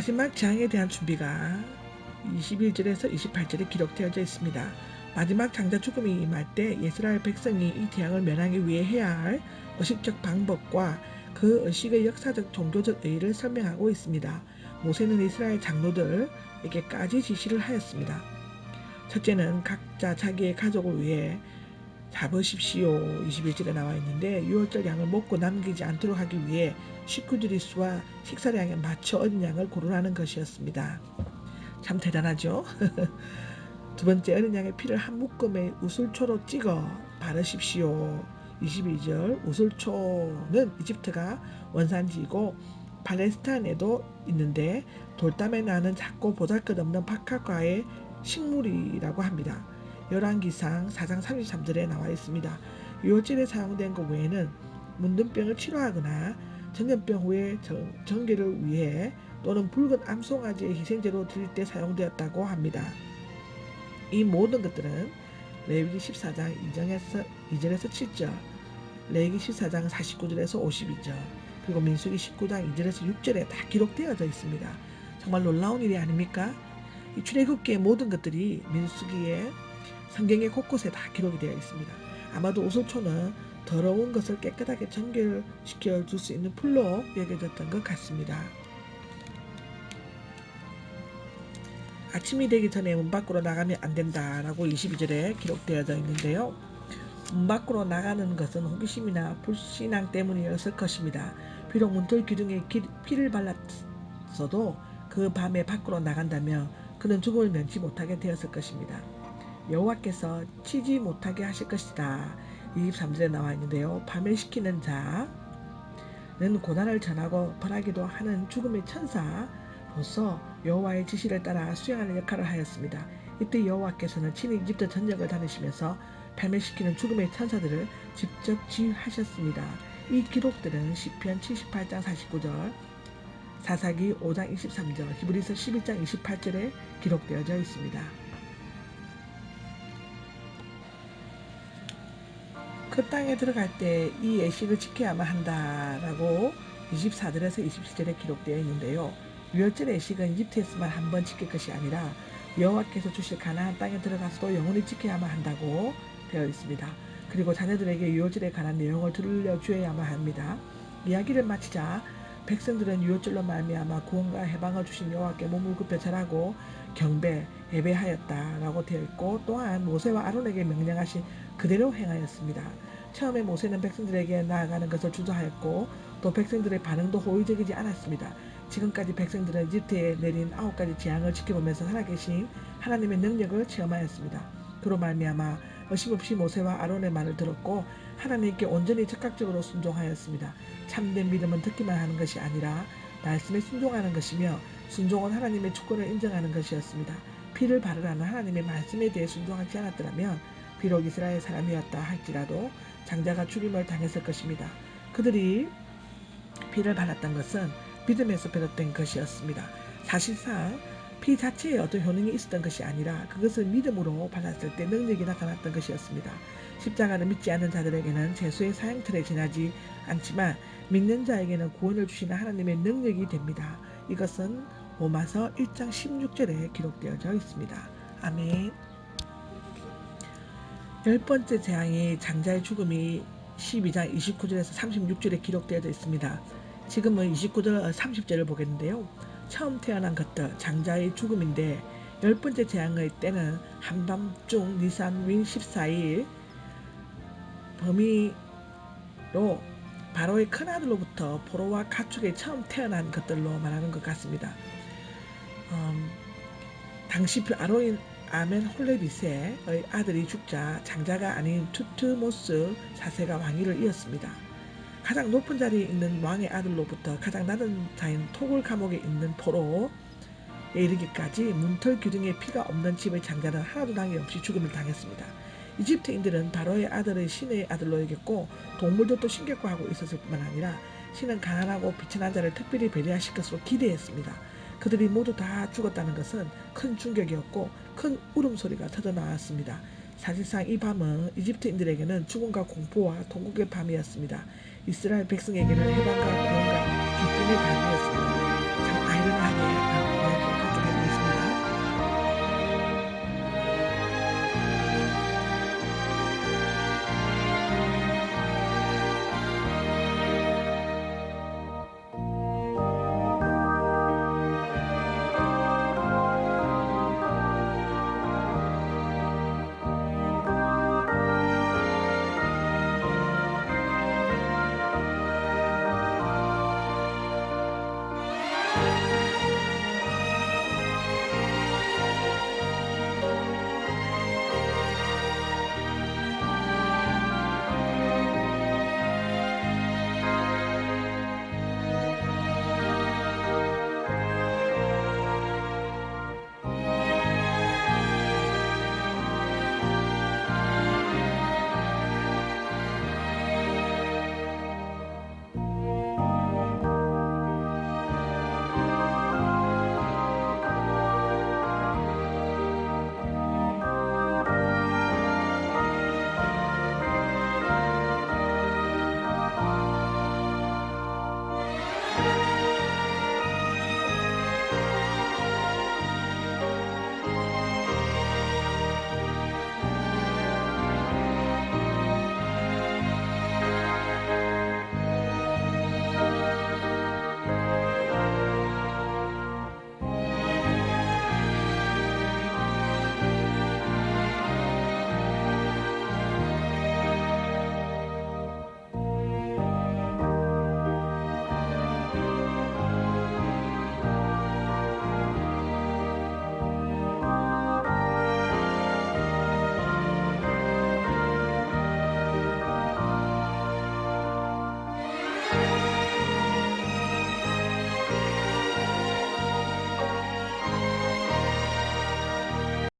마지막 재앙에 대한 준비가 21절에서 28절에 기록되어져 있습니다. 마지막 장자 죽음이 임할 때 이스라엘 백성이 이 재앙을 면하기 위해 해야 할 의식적 방법과 그 의식의 역사적 종교적 의의를 설명하고 있습니다. 모세는 이스라엘 장로들에게까지 지시를 하였습니다. 첫째는 각자 자기의 가족을 위해 잡으십시오. 21절에 나와 있는데 유월절 양을 먹고 남기지 않도록 하기 위해 식구들의 수와 식사량에 맞춰 어린 양을 고르라는 것이었습니다. 참 대단하죠? 두 번째, 어린 양의 피를 한 묶음에 우슬초로 찍어 바르십시오. 22절, 우슬초는 이집트가 원산지이고 팔레스타인에도 있는데 돌담에 나는 작고 보잘것없는 박하과의 식물이라고 합니다. 열왕기상 4장 33절에 나와 있습니다. 유월절에 사용된 것 외에는 문둥병을 치료하거나 전염병 후에 정결을 위해 또는 붉은 암송아지의 희생제로 드릴 때 사용되었다고 합니다. 이 모든 것들은 레위기 14장 2절에서 7절, 레위기 14장 49절에서 52절, 그리고 민수기 19장 2절에서 6절에 다 기록되어져 있습니다. 정말 놀라운 일이 아닙니까? 이 출애굽기의 모든 것들이 민수기의 성경의 곳곳에 다 기록이 되어 있습니다. 아마도 우슬초는 더러운 것을 깨끗하게 정결시켜 줄 수 있는 풀로 여겨졌던 것 같습니다. 아침이 되기 전에 문 밖으로 나가면 안 된다라고 22절에 기록되어져 있는데요. 문 밖으로 나가는 것은 호기심이나 불신앙 때문이었을 것입니다. 비록 문틀 기둥에 피를 발랐어도 그 밤에 밖으로 나간다면 그는 죽음을 면치 못하게 되었을 것입니다. 여호와께서 치지 못하게 하실 것이다. 23절에 나와 있는데요. 밤에 시키는 자는 고난을 전하고 벌하기도 하는 죽음의 천사로서 여호와의 지시를 따라 수행하는 역할을 하였습니다. 이때 여호와께서는 친히 이집트 전역을 다니시면서 밤에 시키는 죽음의 천사들을 직접 지휘하셨습니다. 이 기록들은 시편 78장 49절, 사사기 5장 23절, 히브리서 11장 28절에 기록되어져 있습니다. 그 땅에 들어갈 때 이 예식을 지켜야만 한다라고 24절에서 27절에 기록되어 있는데요. 유월절의 예식은 이집트에서만 한 번 지킬 것이 아니라 여호와께서 주실 가나안 땅에 들어가서도 영원히 지켜야만 한다고 되어 있습니다. 그리고 자녀들에게 유월절에 관한 내용을 들려주어야만 합니다. 이야기를 마치자 백성들은 유월절로 말미암아 구원과 해방을 주신 여호와께 몸을 굽혀 절하고 경배, 예배하였다라고 되어 있고 또한 모세와 아론에게 명령하신 그대로 행하였습니다. 처음에 모세는 백성들에게 나아가는 것을 주저하였고 또 백성들의 반응도 호의적이지 않았습니다. 지금까지 백성들은 이집트에 내린 9가지 재앙을 지켜보면서 살아계신 하나님의 능력을 체험하였습니다. 그로 말미암아 어심없이 모세와 아론의 말을 들었고 하나님께 온전히 적극적으로 순종하였습니다. 참된 믿음은 듣기만 하는 것이 아니라 말씀에 순종하는 것이며 순종은 하나님의 주권을 인정하는 것이었습니다. 피를 바르라는 하나님의 말씀에 대해 순종하지 않았더라면 비록 이스라엘 사람이었다 할지라도 장자가 죽임을 당했을 것입니다. 그들이 피를 발랐던 것은 믿음에서 비롯된 것이었습니다. 사실상 피 자체에 어떤 효능이 있었던 것이 아니라 그것을 믿음으로 발랐을 때 능력이 나타났던 것이었습니다. 십자가를 믿지 않는 자들에게는 죄수의 사형틀에 지나지 않지만 믿는 자에게는 구원을 주시는 하나님의 능력이 됩니다. 이것은 로마서 1장 16절에 기록되어져 있습니다. 아멘. 10번째 재앙이 장자의 죽음이 12장 29절에서 36절에 기록되어져 있습니다. 지금은 29절 30절을 보겠는데요. 처음 태어난 것들 장자의 죽음인데 10번째 재앙의 때는 한밤중 니산윈 14일 범위로 바로의 큰아들로부터 포로와 가축에 처음 태어난 것들로 말하는 것 같습니다. 당시 아론인 아멘홀레빗의 아들이 죽자 장자가 아닌 투트모스 4세가 왕위를 이었습니다. 가장 높은 자리에 있는 왕의 아들로부터 가장 낮은 자인 토굴 감옥에 있는 포로에 이르기까지 문틀 기둥에 피가 없는 집의 장자는 하나도 남김없이 죽음을 당했습니다. 이집트인들은 바로의 아들을 신의 아들로 여겼고 동물들도 신격화하고 있었을 뿐만 아니라 신은 가난하고 비천한 자를 특별히 배려하실 것으로 기대했습니다. 그들이 모두 다 죽었다는 것은 큰 충격이었고 큰 울음소리가 터져나왔습니다. 사실상 이 밤은 이집트인들에게는 죽음과 공포와 통곡의 밤이었습니다. 이스라엘 백성에게는 해방과 구원과 기쁨의 밤이었습니다.